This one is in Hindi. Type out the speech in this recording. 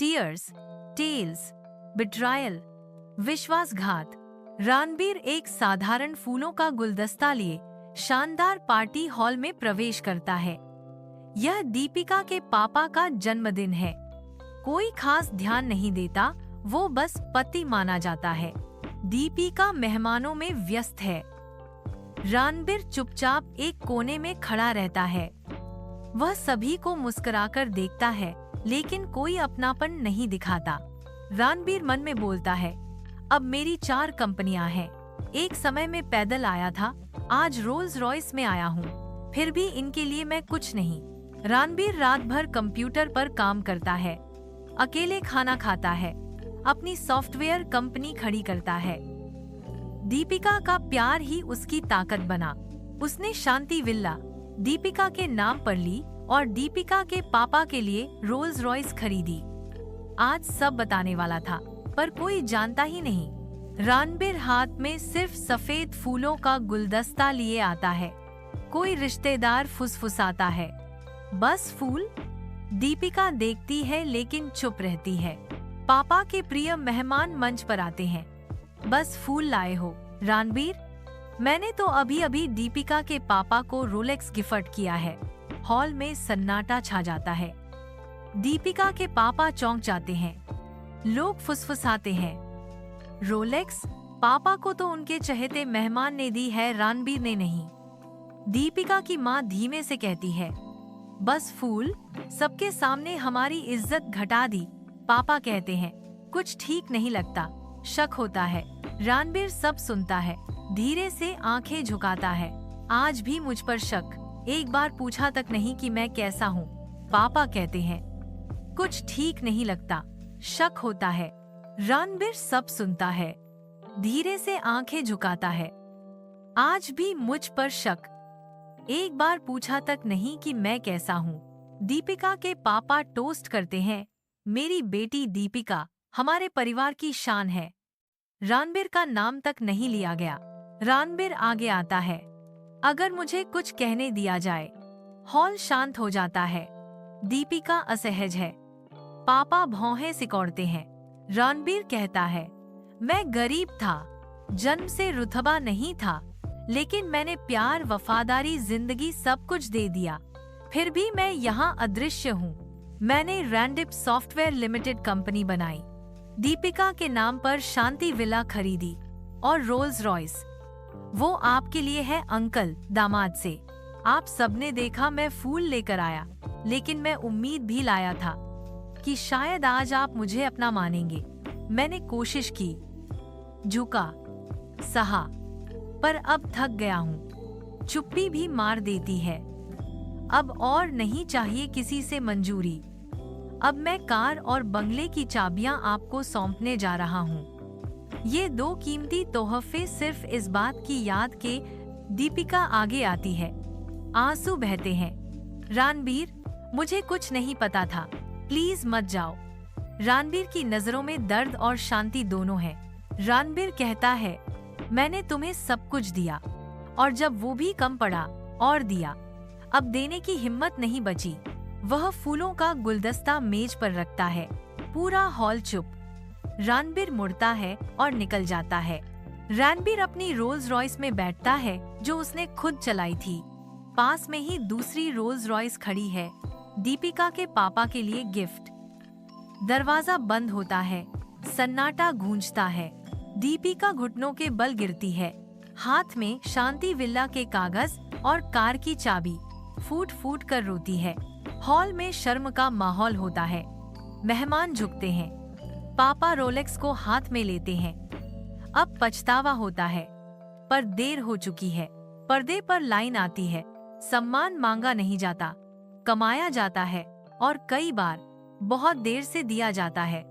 टीयर्स, टेल्स, बिट्रायल, विश्वासघात। रणबीर एक साधारण फूलों का गुलदस्ता लिए शानदार पार्टी हॉल में प्रवेश करता है। यह दीपिका के पापा का जन्मदिन है। कोई खास ध्यान नहीं देता, वो बस पति माना जाता है। दीपिका मेहमानों में व्यस्त है। रणबीर चुपचाप एक कोने में खड़ा रहता है। वह सभी को मुस्कुराकर देखता है, लेकिन कोई अपनापन नहीं दिखाता। रणबीर मन में बोलता है, अब मेरी 4 कंपनियां हैं। एक समय में पैदल आया था, आज रोल्स रॉयस में आया हूँ। फिर भी इनके लिए मैं कुछ नहीं। रणबीर रात भर कंप्यूटर पर काम करता है, अकेले खाना खाता है, अपनी सॉफ्टवेयर कंपनी खड़ी करता है। दीपिका का प्यार ही उसकी ताकत बना। उसने शांति विला दीपिका के नाम पर ली और दीपिका के पापा के लिए रोल्स रॉयस खरीदी। आज सब बताने वाला था, पर कोई जानता ही नहीं। रणबीर हाथ में सिर्फ सफेद फूलों का गुलदस्ता लिए आता है। कोई रिश्तेदार फुसफुसाता है, बस फूल। दीपिका देखती है लेकिन चुप रहती है। पापा के प्रिय मेहमान मंच पर आते हैं। बस फूल लाए हो रणबीर? मैंने तो अभी अभी दीपिका के पापा को रोलेक्स गिफ्ट किया है। हॉल में सन्नाटा छा जाता है। दीपिका के पापा चौंक जाते हैं। लोग फुसफुसाते हैं, रोलेक्स? पापा को तो उनके चहेते मेहमान ने दी है, रणबीर ने नहीं। दीपिका की माँ धीमे से कहती है, बस फूल? सबके सामने हमारी इज्जत घटा दी। पापा कहते हैं, कुछ ठीक नहीं लगता, शक होता है। रणबीर सब सुनता है, धीरे से आंखें झुकाता है। आज भी मुझ पर शक? एक बार पूछा तक नहीं कि मैं कैसा हूँ। पापा कहते हैं, कुछ ठीक नहीं लगता, शक होता है। रणबीर सब सुनता है, धीरे से आंखें झुकाता है। आज भी मुझ पर शक? एक बार पूछा तक नहीं कि मैं कैसा हूँ। दीपिका के पापा टोस्ट करते हैं, मेरी बेटी दीपिका हमारे परिवार की शान है। रणबीर का नाम तक नहीं लिया गया। रणबीर आगे आता है, अगर मुझे कुछ कहने दिया जाए। हॉल शांत हो जाता है। दीपिका असहज है। पापा भौहें सिकोड़ते हैं। रणबीर कहता है, मैं गरीब था, जन्म से रुतबा नहीं था, लेकिन मैंने प्यार, वफादारी, जिंदगी सब कुछ दे दिया। फिर भी मैं यहाँ अदृश्य हूँ। मैंने रैंडिप सॉफ्टवेयर लिमिटेड कंपनी बनाई, दीपिका के नाम पर शांति विला खरीदी और रोल्स रॉयस। वो आपके लिए है अंकल, दामाद से। आप सबने देखा मैं फूल लेकर आया, लेकिन मैं उम्मीद भी लाया था कि शायद आज आप मुझे अपना मानेंगे। मैंने कोशिश की, झुका, सहा, पर अब थक गया हूँ। चुप्पी भी मार देती है। अब और नहीं चाहिए किसी से मंजूरी। अब मैं कार और बंगले की चाबियां आपको सौंपने जा रहा हूँ। ये 2 कीमती तोहफे सिर्फ इस बात की याद के। दीपिका आगे आती है, आंसू बहते हैं। रणबीर, मुझे कुछ नहीं पता था, प्लीज मत जाओ। रणबीर की नजरों में दर्द और शांति दोनों है। रणबीर कहता है, मैंने तुम्हें सब कुछ दिया, और जब वो भी कम पड़ा और दिया। अब देने की हिम्मत नहीं बची। वह फूलों का गुलदस्ता मेज पर रखता है। पूरा हॉल चुप। रणबीर मुड़ता है और निकल जाता है। रणबीर अपनी रोल्स रॉयस में बैठता है, जो उसने खुद चलाई थी। पास में ही दूसरी रोल्स रॉयस खड़ी है, दीपिका के पापा के लिए गिफ्ट। दरवाजा बंद होता है, सन्नाटा गूंजता है। दीपिका घुटनों के बल गिरती है। हाथ में शांति विला के कागज और कार की चाबी। फूट फूट कर रोती है। हॉल में शर्म का माहौल होता है। मेहमान झुकते हैं। पापा रोलेक्स को हाथ में लेते हैं। अब पछतावा होता है, पर देर हो चुकी है। पर्दे पर लाइन आती है, सम्मान मांगा नहीं जाता, कमाया जाता है, और कई बार बहुत देर से दिया जाता है।